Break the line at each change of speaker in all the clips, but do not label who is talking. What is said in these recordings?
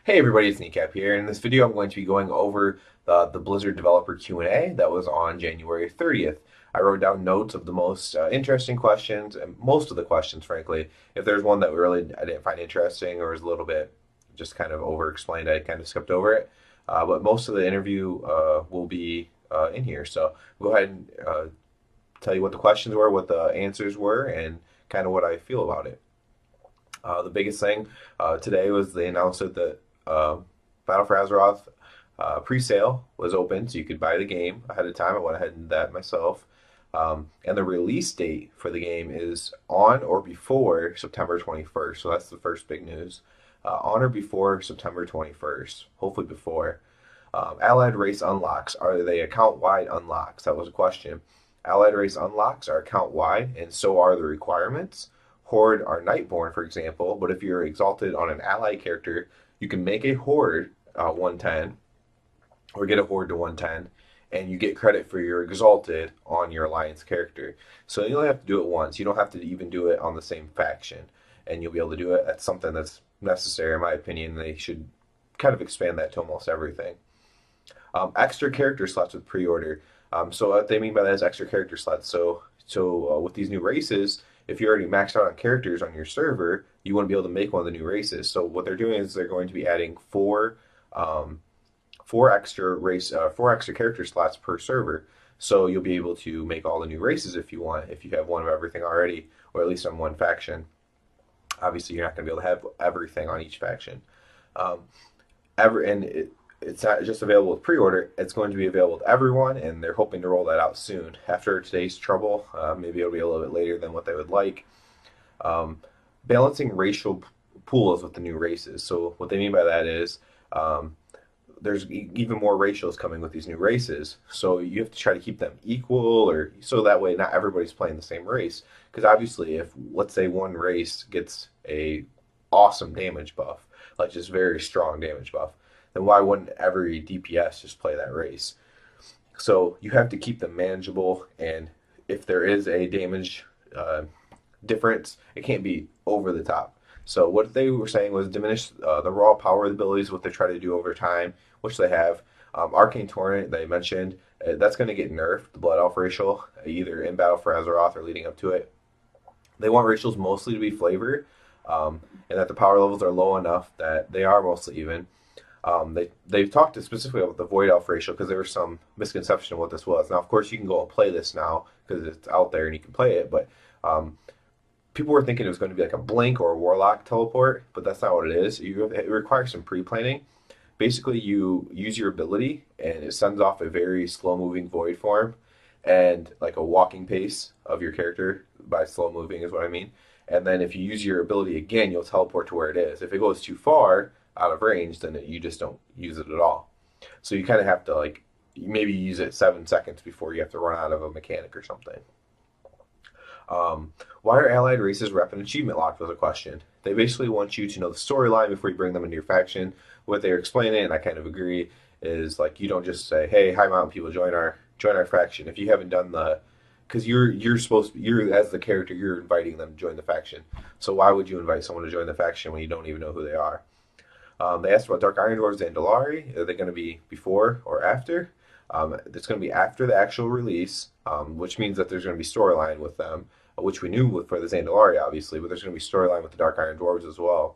Hey everybody, it's Kneecap here. In this video, I'm going to be going over the Blizzard Developer Q&A that was on January 30th. I wrote down notes of the most interesting questions, and most of the questions, frankly. If there's one that I didn't find interesting or was a little bit just kind of over-explained, I kind of skipped over it. But most of the interview will be in here. So go ahead and tell you what the questions were, what the answers were, and kind of what I feel about it. The biggest thing today was they announced that Battle for Azeroth pre-sale was open, so you could buy the game ahead of time. I went ahead and did that myself. And the release date for the game is on or before September 21st. So that's the first big news. On or before September 21st. Hopefully before. Allied race unlocks. Are they account-wide unlocks? That was a question. Allied race unlocks are account-wide, and so are the requirements. Horde are Nightborn, for example, but if you're exalted on an ally character, you can make a Horde 110 or get a Horde to 110, and you get credit for your exalted on your alliance character. So you only have to do it once. You don't have to even do it on the same faction, and you'll be able to do it. That's something that's necessary, in my opinion. They should kind of expand that to almost everything. Extra character slots with pre-order. So what they mean by that is extra character slots. So with these new races, if you're already maxed out on characters on your server, you want to be able to make one of the new races. So what they're doing is they're going to be adding um, four extra character slots per server. So you'll be able to make all the new races if you want, if you have one of everything already, or at least on one faction. Obviously, you're not going to be able to have everything on each faction. Um, it's not just available with pre-order. It's going to be available to everyone, and they're hoping to roll that out soon. After today's trouble, maybe it'll be a little bit later than what they would like. Um, Balancing racial pools with the new races. So what they mean by that is there's even more racials coming with these new races. So you have to try to keep them equal, or so that way not everybody's playing the same race. Because obviously, if let's say one race gets a awesome damage buff, like just very strong damage buff, then why wouldn't every DPS just play that race? So you have to keep them manageable, and if there is a damage difference, it can't be over the top. So what they were saying was diminish the raw power abilities, what they try to do over time, which they have. Arcane Torrent, they mentioned, that's going to get nerfed, the Blood Elf racial, either in Battle for Azeroth or leading up to it. They want racials mostly to be flavor, and that the power levels are low enough that they are mostly even. They've talked specifically about the Void Elf racial because there was some misconception of what this was. Now, of course, you can go and play this now because it's out there and you can play it, but people were thinking it was going to be like a Blink or a Warlock teleport, but that's not what it is. It requires some pre-planning. Basically, you use your ability and it sends off a very slow-moving Void form and like a walking pace of your character. By slow-moving is what I mean. And then if you use your ability again, you'll teleport to where it is. If it goes too far out of range, then you just don't use it at all. So you kind of have to like maybe use it 7 seconds before you have to run out of a mechanic or something. Why are allied races rep and achievement locked was a question. They basically want you to know the storyline before you bring them into your faction. What they're explaining, and I kind of agree, is like you don't just say, "Hey, High Mountain people, join our faction." If you haven't done the, because you're supposed to, you're as the character, you're inviting them to join the faction. So why would you invite someone to join the faction when you don't even know who they are? They asked about Dark Iron Dwarves and Andalari. Are they going to be before or after? It's going to be after the actual release, which means that there's going to be storyline with them, which we knew for the Zandalari, obviously, but there's going to be storyline with the Dark Iron Dwarves as well.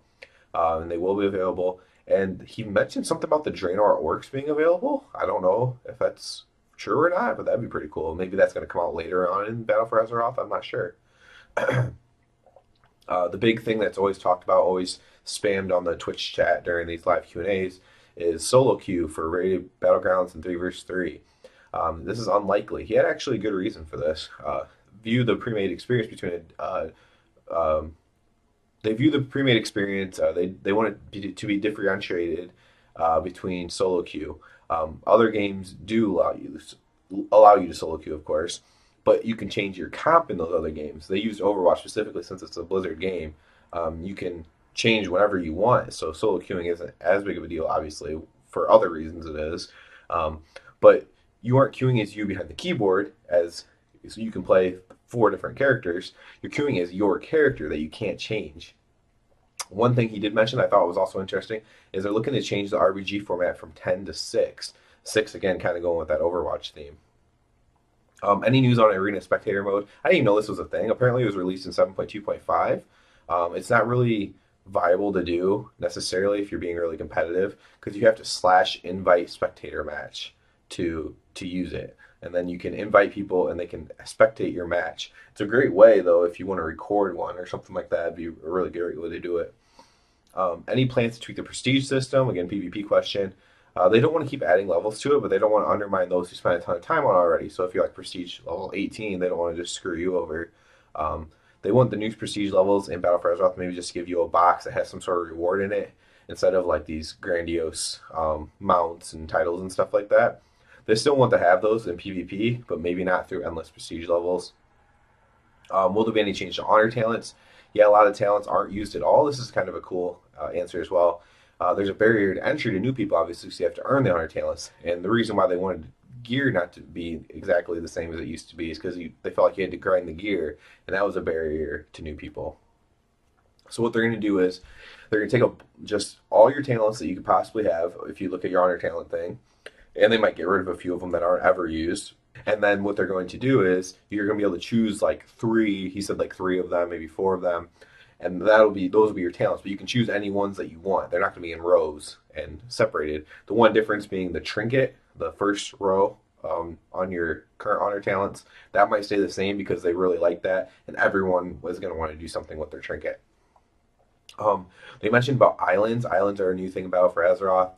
And they will be available. And he mentioned something about the Draenor Orcs being available. I don't know if that's true or not, but that'd be pretty cool. Maybe that's going to come out later on in Battle for Azeroth. I'm not sure. The big thing that's always talked about, always spammed on the Twitch chat during these live Q&As, is solo queue for rated battlegrounds in 3 vs 3. This is unlikely. He had actually a good reason for this. View the pre-made experience between they view the pre-made experience. They want it to be differentiated between solo queue. Other games do allow you to solo queue, of course, but you can change your comp in those other games. They used Overwatch specifically since it's a Blizzard game. You can change whatever you want. So solo queuing isn't as big of a deal, obviously. For other reasons, it is. But you aren't queuing as you behind the keyboard, as so you can play 4 different characters. You're queuing as your character that you can't change. One thing he did mention I thought was also interesting is they're looking to change the RBG format from 10 to 6. 6 again, kind of going with that Overwatch theme. Any news on Arena Spectator mode? I didn't even know this was a thing. Apparently, it was released in 7.2.5. It's not really viable to do necessarily if you're being really competitive because you have to slash invite spectator match to use it, and then you can invite people and they can spectate your match. It's a great way though if you want to record one or something like that. It'd be a really great way to do it. Any plans to tweak the prestige system? Again, PvP question. They don't want to keep adding levels to it, but they don't want to undermine those who spent a ton of time on it already. So if you're like prestige level 18, they don't want to just screw you over. They want the new prestige levels in Battle for Azeroth maybe just give you a box that has some sort of reward in it instead of like these grandiose mounts and titles and stuff like that. They still want to have those in PvP, but maybe not through endless prestige levels. Will there be any change to honor talents? Yeah, a lot of talents aren't used at all. This is kind of a cool answer as well. There's a barrier to entry to new people, obviously, so you have to earn the honor talents. And the reason why they wanted gear not to be exactly the same as it used to be is because they felt like you had to grind the gear, and that was a barrier to new people. So what they're going to do is they're going to take up just all your talents that you could possibly have if you look at your honor talent thing, and they might get rid of a few of them that aren't ever used. And then what they're going to do is you're going to be able to choose like three. He said like three of them, maybe four of them, and those will be your talents. But you can choose any ones that you want. They're not going to be in rows and separated. The one difference being the trinket, the first row on your current honor talents, that might stay the same because they really like that, and everyone was going to want to do something with their trinket. They mentioned about islands. Islands are a new thing about for Azeroth.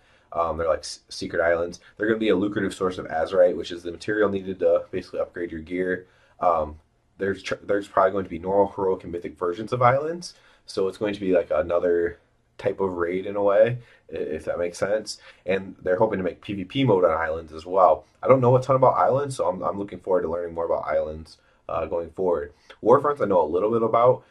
They're like secret islands. They're going to be a lucrative source of Azerite, which is the material needed to basically upgrade your gear. There's probably going to be normal, heroic, and mythic versions of islands. So it's going to be like another type of raid in a way, if that makes sense. And they're hoping to make PvP mode on islands as well. I don't know a ton about islands, so I'm looking forward to learning more about islands going forward. Warfronts I know a little bit about.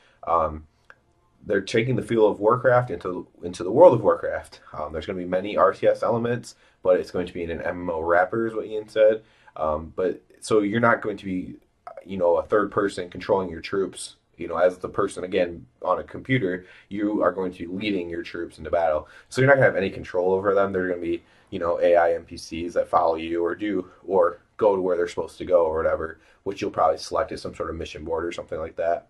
They're taking the feel of Warcraft into the world of Warcraft. There's going to be many RTS elements, but it's going to be in an MMO wrapper, is what Ian said. But so you're not going to be, a third person controlling your troops. As the person again on a computer, you are going to be leading your troops into battle. So you're not going to have any control over them. They're going to be, AI NPCs that follow you or go to where they're supposed to go or whatever, which you'll probably select as some sort of mission board or something like that.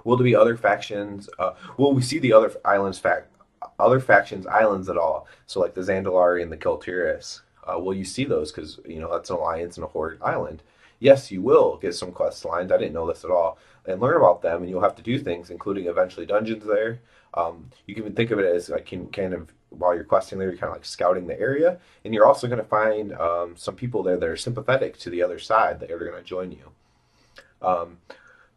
Will there be other factions? Will we see the other factions islands at all? So like the Zandalari and the Keltiris. Will you see those? Because that's an alliance and a horde island. Yes, you will get some quest lines. I didn't know this at all. And learn about them, and you'll have to do things, including eventually dungeons there. You can think of it as like kind of while you're questing there, you're kind of like scouting the area, and you're also going to find some people there that are sympathetic to the other side that are going to join you. Um,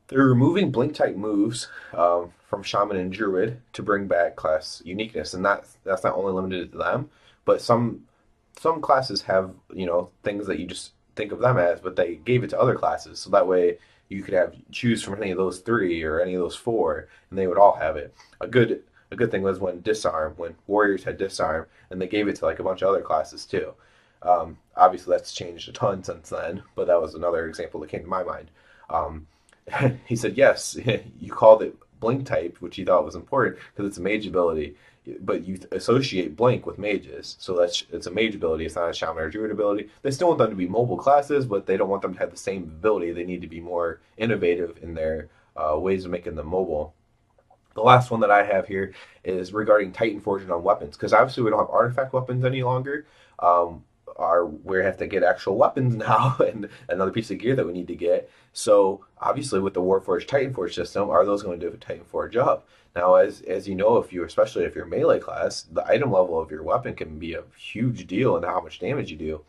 they're removing blink type moves from Shaman and Druid to bring back class uniqueness, and that's not only limited to them, but some classes have things that you just think of them as, but they gave it to other classes, so that way you could choose from any of those three or any of those four, and they would all have it. A good thing was when warriors had disarm, and they gave it to like a bunch of other classes too. Obviously, that's changed a ton since then, but that was another example that came to my mind. Um, he said, yes, you called it blink type, which he thought was important because it's a mage ability, but you associate blink with mages. So it's a mage ability. It's not a shaman or druid ability. They still want them to be mobile classes, but they don't want them to have the same ability. They need to be more innovative in their ways of making them mobile. The last one that I have here is regarding Titan forging on weapons, because obviously we don't have artifact weapons any longer. We have to get actual weapons now and another piece of gear that we need to get. So obviously with the Warforged Titan Forge system, are those going to Titan Forge up? Now, as you know, especially if you're melee class, the item level of your weapon can be a huge deal in how much damage you do.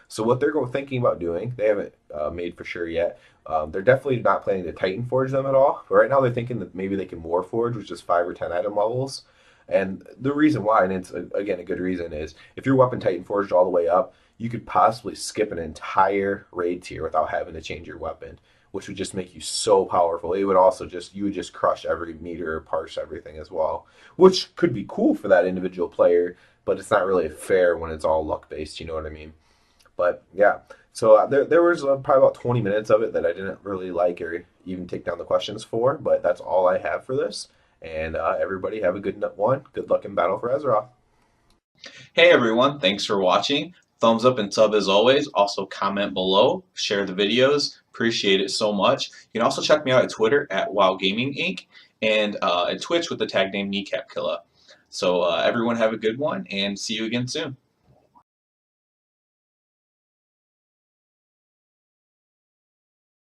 So what they're thinking about doing, they haven't made for sure yet. They're definitely not planning to Titan Forge them at all. But right now they're thinking that maybe they can Warforge, which is 5 or 10 item levels. And the reason why, and it's again a good reason, is if your weapon Titan Forged all the way up, you could possibly skip an entire raid tier without having to change your weapon, which would just make you so powerful. It would also you would just crush every meter, parse everything as well, which could be cool for that individual player, but it's not really fair when it's all luck based. You know what I mean? But yeah, so there was probably about 20 minutes of it that I didn't really like or even take down the questions for, but that's all I have for this. And everybody have a good one. Good luck in battle for Azeroth.
Hey everyone, thanks for watching. Thumbs up and sub as always. Also comment below, share the videos. Appreciate it so much. You can also check me out at Twitter at WoW Gaming Inc. and at Twitch with the tag name Kneecap Killer. So everyone have a good one and see you again soon.